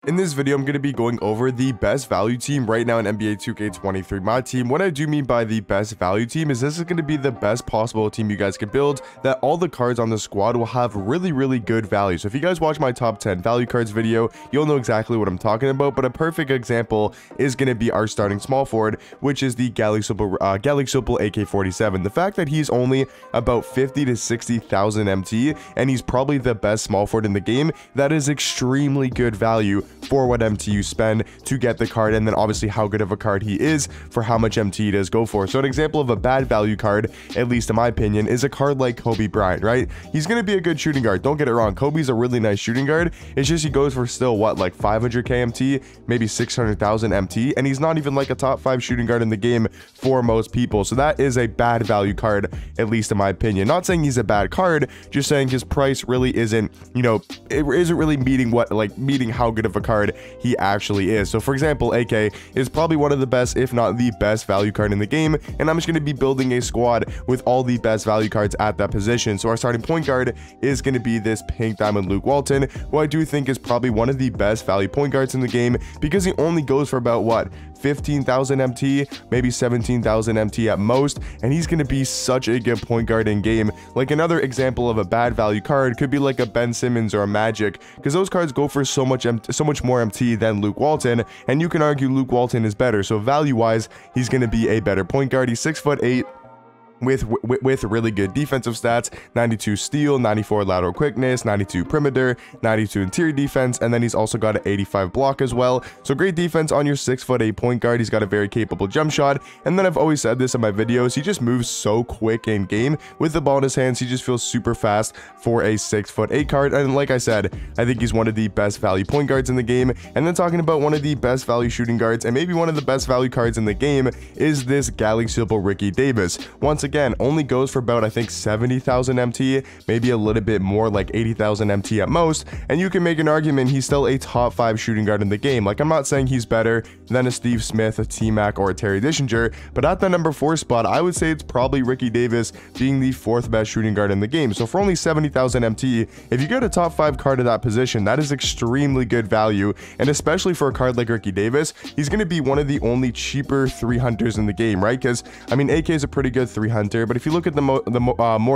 In this video, I'm going to be going over the best value team right now in NBA 2K23. My team, what I do mean by the best value team is this is going to be the best possible team you guys can build, that all the cards on the squad will have really good value. So if you guys watch my top 10 value cards video, you'll know exactly what I'm talking about, but a perfect example is going to be our starting small forward, which is the Galaxy Opal AK-47. The fact that he's only about 50 to 60,000 MT, and he's probably the best small forward in the game, that is extremely good value for what MT you spend to get the card, and then obviously how good of a card he is for how much MT he does go for. So an example of a bad value card, at least in my opinion, is a card like Kobe Bryant, right? He's going to be a good shooting guard, don't get it wrong. Kobe's a really nice shooting guard. It's just he goes for still what, like 500k MT, maybe 600,000 MT, and he's not even like a top 5 shooting guard in the game for most people. So that is a bad value card, at least in my opinion. Not saying he's a bad card, just saying his price really isn't, you know, it isn't really meeting how good of a card he actually is. So for example, AK is probably one of the best, if not the best value card in the game, and I'm just going to be building a squad with all the best value cards at that position. So our starting point guard is going to be this pink diamond Luke Walton, who I do think is probably one of the best value point guards in the game, because he only goes for about what, 15,000 MT, maybe 17,000 MT at most, and he's going to be such a good point guard in game. Like another example of a bad value card could be like a Ben Simmons or a Magic, because those cards go for so much more MT than Luke Walton, and you can argue Luke Walton is better. So value wise, he's going to be a better point guard. He's 6'8", with really good defensive stats, 92 steal, 94 lateral quickness, 92 perimeter, 92 interior defense, and then he's also got an 85 block as well. So great defense on your 6'8" point guard. He's got a very capable jump shot, and then I've always said this in my videos, he just moves so quick in game with the ball in his hands. He just feels super fast for a 6'8" card, and like I said, I think he's one of the best value point guards in the game. And then talking about one of the best value shooting guards, and maybe one of the best value cards in the game, is this Galaxy Opal Ricky Davis. Once again, only goes for about, I think, 70,000 MT, maybe a little bit more, like 80,000 MT at most, and you can make an argument he's still a top 5 shooting guard in the game. Like, I'm not saying he's better than a Steve Smith, a T-Mac, or a Terry Dishinger, but at the number 4 spot, I would say it's probably Ricky Davis being the 4th best shooting guard in the game. So for only 70,000 MT, if you get a top 5 card at that position, that is extremely good value, and especially for a card like Ricky Davis, he's going to be one of the only cheaper 3 hunters in the game, right? Because, I mean, AK is a pretty good 3 hunter, but if you look at more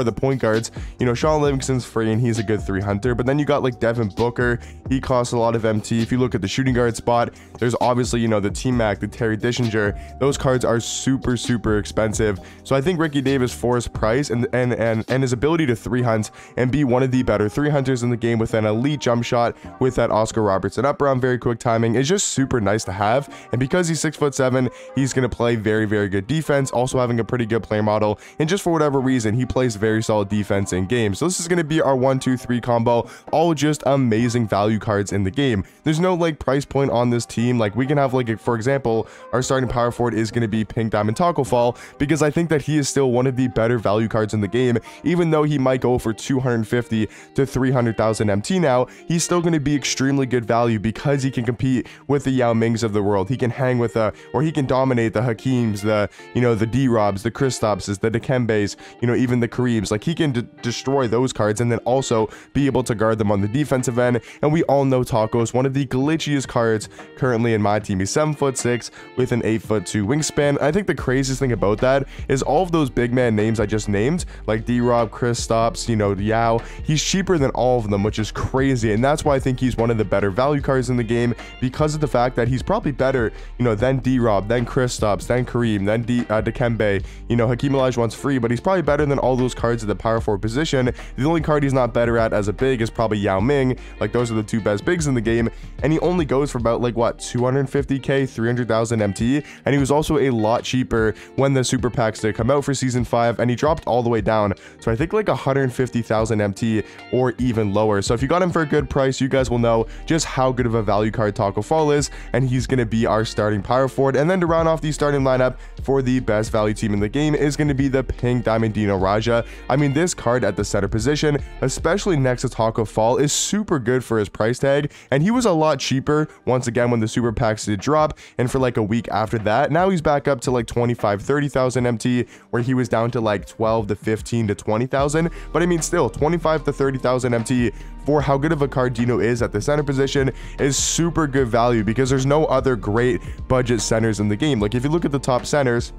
of the point guards, you know, Sean Livingston's free and he's a good 3 hunter, but then you got like Devin Booker, he costs a lot of MT. If you look at the shooting guard spot, there's obviously, you know, the T-Mac, the Terry Dishinger, those cards are super expensive. So I think Ricky Davis, for his price and his ability to 3 hunt and be one of the better 3 hunters in the game with an elite jump shot, with that Oscar Robertson up around, very quick timing, is just super nice to have. And because he's 6'7", he's going to play very good defense, also having a pretty good player model, and just for whatever reason, he plays very solid defense in game. So this is going to be our 1-2-3 combo, all just amazing value cards in the game. There's no like price point on this team. Like, we can have, like, for example, our starting power forward is going to be Pink Diamond Taco Fall, because I think that he is still one of the better value cards in the game. Even though he might go for 250 to 300,000 MT now, he's still going to be extremely good value because he can compete with the Yao Mings of the world. He can hang with or he can dominate the Hakeems, the, you know, the D-Robs, the Kristapses, the Dikembes, you know, even the Kareems. Like, he can destroy those cards and then also be able to guard them on the defensive end. And we all know Taco's one of the glitchiest cards currently in my team. He's 7'6" with an 8'2" wingspan. I think the craziest thing about that is all of those big man names I just named, like D-Rob, Kristaps, you know, Yao, he's cheaper than all of them, which is crazy. And that's why I think he's one of the better value cards in the game, because of the fact that he's probably better, you know, than D-Rob, then Kristaps, then Kareem, then Dikembe. You know, Hakeem Olajuwon's free, but he's probably better than all those cards at the power forward position. The only card he's not better at as a big is probably Yao Ming. Like, those are the 2 best bigs in the game, and he only goes for about, like, what, 250k, 300,000 MT, and he was also a lot cheaper when the super packs did come out for season 5, and he dropped all the way down, so I think like 150,000 MT or even lower. So if you got him for a good price, you guys will know just how good of a value card Taco Fall is, and he's going to be our starting power forward. And then to round off the starting lineup for the best value team in the game is going to to be the pink diamond Dino Raja. I mean, this card at the center position, especially next to Taco Fall, is super good for his price tag, and he was a lot cheaper once again when the super packs did drop, and for like a week after that, now he's back up to like 25-30,000 MT, where he was down to like 12 to 15 to 20,000. But I mean, still 25 to 30,000 MT for how good of a card Dino is at the center position is super good value, because there's no other great budget centers in the game. Like if you look at the top centers,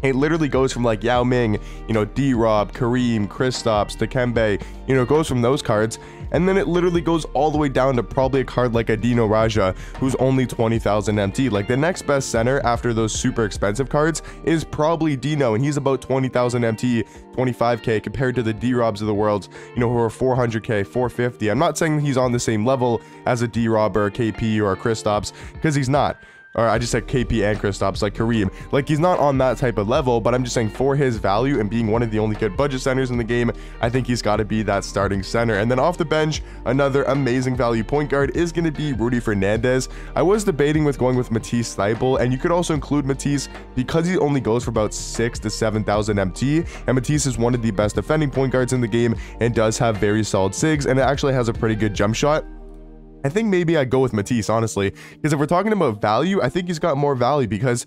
it literally goes from like Yao Ming, you know, D-Rob, Kareem, Kristaps, Dikembe, you know, it goes from those cards, and then it literally goes all the way down to probably a card like a Dino Raja, who's only 20,000 MT. Like the next best center after those super expensive cards is probably Dino, and he's about 20,000 MT, 25k, compared to the D-Robs of the world, you know, who are 400k, 450. I'm not saying he's on the same level as a D-Rob or a KP or a Kristaps, because he's not. Or I just said KP and Kristaps, like Kareem. Like, he's not on that type of level, but I'm just saying for his value and being one of the only good budget centers in the game, I think he's got to be that starting center. And then off the bench, another amazing value point guard is going to be Rudy Fernandez. I was debating with going with Matisse Thybulle, and you could also include Matisse because he only goes for about 6,000 to 7,000 MT, and Matisse is one of the best defending point guards in the game and does have very solid SIGs, and it actually has a pretty good jump shot. I think maybe I'd go with Matisse, honestly, because if we're talking about value, I think he's got more value, because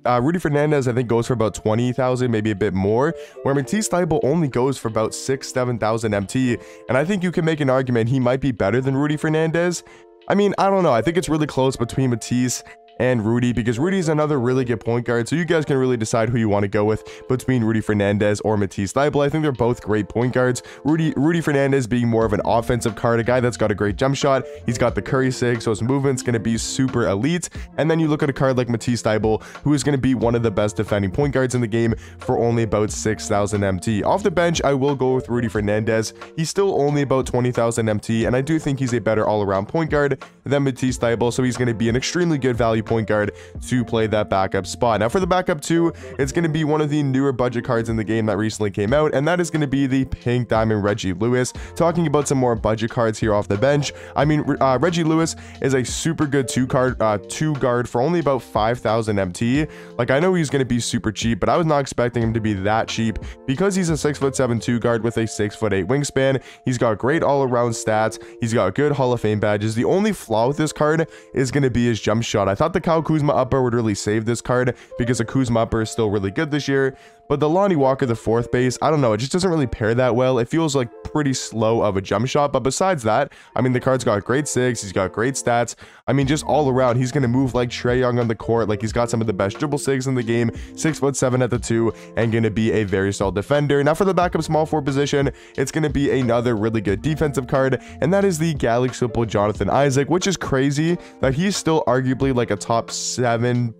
Rudy Fernandez, I think, goes for about 20,000, maybe a bit more, where Matisse Thybulle only goes for about 6,000-7,000 MT, and I think you can make an argument he might be better than Rudy Fernandez. I mean, I don't know. I think it's really close between Matisse and Rudy, because Rudy's another really good point guard, so you guys can really decide who you want to go with between Rudy Fernandez or Matisse Thybulle. I think they're both great point guards. Rudy Fernandez being more of an offensive card, a guy that's got a great jump shot. He's got the Curry sig, so his movement's going to be super elite. And then you look at a card like Matisse Thybulle, who is going to be one of the best defending point guards in the game for only about 6,000 MT. Off the bench, I will go with Rudy Fernandez. He's still only about 20,000 MT, and I do think he's a better all-around point guard than Matisse Thybulle, so he's going to be an extremely good value point guard to play that backup spot. Now for the backup 2, it's going to be one of the newer budget cards in the game that recently came out, and that is going to be the pink diamond Reggie Lewis. Talking about some more budget cards here off the bench, I mean, Reggie Lewis is a super good two guard for only about 5,000 MT. Like, I know he's going to be super cheap, but I was not expecting him to be that cheap, because he's a 6'7" two guard with a 6'8" wingspan. He's got great all-around stats. He's got good Hall of Fame badges. The only flaw with this card is going to be his jump shot. I thought the Kyle Kuzma upper would really save this card, because the Kuzma upper is still really good this year, but the Lonnie Walker, the 4th base, I don't know, it just doesn't really pair that well. It feels like pretty slow of a jump shot, but besides that, I mean, the card's got great SIGs, he's got great stats. I mean, just all around, he's going to move like Trae Young on the court. Like, he's got some of the best dribble SIGs in the game, 6'7" at the 2, and going to be a very solid defender. Now for the backup small forward position, it's going to be another really good defensive card, and that is the Galaxy Football Jonathan Isaac, which is crazy that he's still arguably like a top 7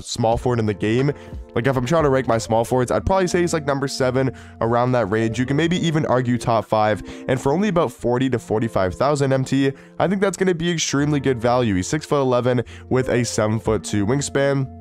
small forward in the game. Like, if I'm trying to rank my small forwards, I'd probably say he's like number 7, around that range. You can maybe even argue top 5, and for only about 40 to 45,000 MT, I think that's going to be extremely good value. He's 6'11" with a 7'2" wingspan.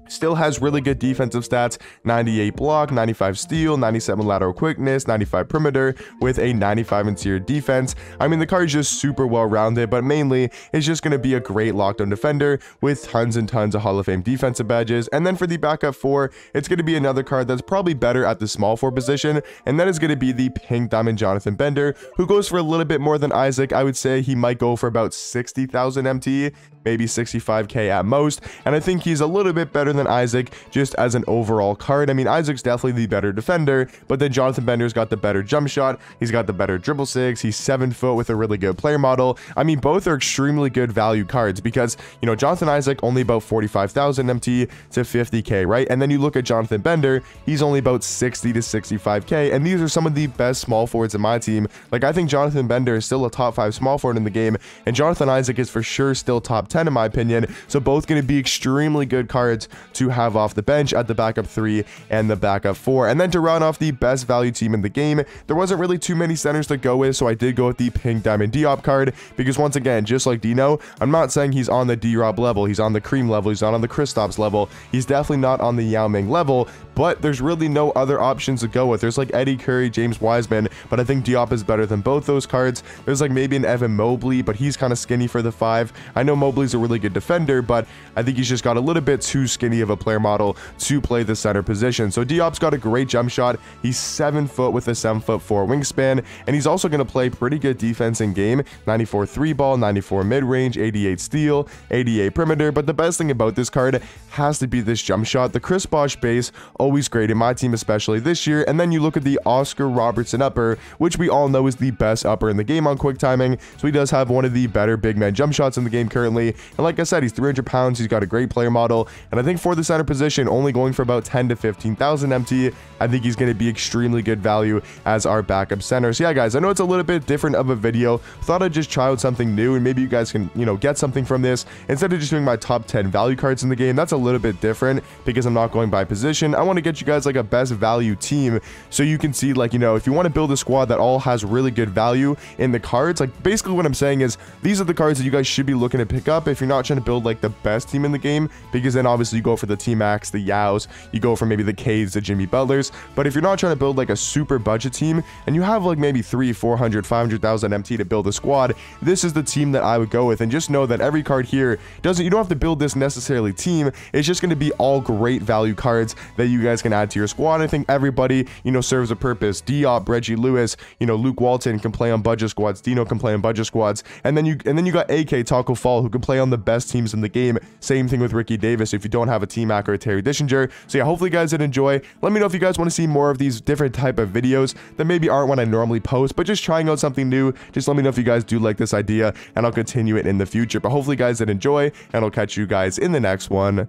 Still has really good defensive stats, 98 block, 95 steal, 97 lateral quickness, 95 perimeter, with a 95 interior defense. I mean, the card is just super well rounded, but mainly it's just going to be a great lockdown defender with tons and tons of Hall of Fame defensive badges. And then for the backup 4, it's going to be another card that's probably better at the small forward position, and that is going to be the pink diamond Jonathan Bender, who goes for a little bit more than Isaac. I would say he might go for about 60,000 MT, maybe 65k at most, and I think he's a little bit better than Isaac just as an overall card. I mean, Isaac's definitely the better defender, but then Jonathan Bender's got the better jump shot, he's got the better dribble SIGs, he's 7 foot with a really good player model. I mean, both are extremely good value cards, because, you know, Jonathan Isaac only about 45,000 MT to 50k, right? And then you look at Jonathan Bender, he's only about 60 to 65k, and these are some of the best small forwards in my team. Like, I think Jonathan Bender is still a top 5 small forward in the game, and Jonathan Isaac is for sure still top 10 in my opinion. So both going to be extremely good cards to have off the bench at the backup 3 and the backup 4. And then to round off the best value team in the game, there wasn't really too many centers to go with, so I did go with the pink diamond Diop card, because once again, just like Dino, I'm not saying he's on the D-Rob level, he's on the Kareem level, he's not on the Kristaps level, he's definitely not on the Yao Ming level, but there's really no other options to go with. There's like Eddie Curry, James Wiseman, but I think Diop is better than both those cards. There's like maybe an Evan Mobley, but he's kind of skinny for the 5. I know Mobley's a really good defender, but I think he's just got a little bit too skinny of a player model to play the center position. So Diop's got a great jump shot. He's 7 foot with a 7'4" wingspan, and he's also going to play pretty good defense in game. 94 3 ball, 94 mid-range, 88 steal, 88 perimeter. But the best thing about this card has to be this jump shot. The Chris Bosh base, always great in my team, especially this year. And then you look at the Oscar Robertson upper, which we all know is the best upper in the game on quick timing. So he does have one of the better big man jump shots in the game currently. And like I said, he's 300 pounds. He's got a great player model. And I think for the center position, only going for about 10 to 15,000 MT, I think he's going to be extremely good value as our backup center. So yeah, guys, I know it's a little bit different of a video. Thought I'd just try out something new, and maybe you guys can, you know, get something from this. Instead of just doing my top 10 value cards in the game, that's a little bit different because I'm not going by position. I want to get you guys like a best value team so you can see, like, you know, if you want to build a squad that all has really good value in the cards, like basically what I'm saying is these are the cards that you guys should be looking to pick up if you're not trying to build like the best team in the game, because then obviously you go for the T-Max, the Yaos, you go for maybe the Cades, the Jimmy Butlers. But if you're not trying to build like a super budget team and you have like maybe 300, 400, 500,000 MT to build a squad, this is the team that I would go with. And just know that every card here you don't have to build this necessarily team. It's just going to be all great value cards that you guys can add to your squad. I think everybody, you know, serves a purpose. Diop, Reggie Lewis, you know, Luke Walton can play on budget squads. Dino can play on budget squads. And then you got AK Taco Fall, who can play on the best teams in the game. Same thing with Ricky Davis if you don't have a T-Mac or a Terry Dishinger. So yeah, hopefully you guys did enjoy. Let me know if you guys want to see more of these different type of videos that maybe aren't what I normally post, but just trying out something new. Just let me know if you guys do like this idea, and I'll continue it in the future. But hopefully you guys did enjoy, and I'll catch you guys in the next one.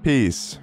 Peace.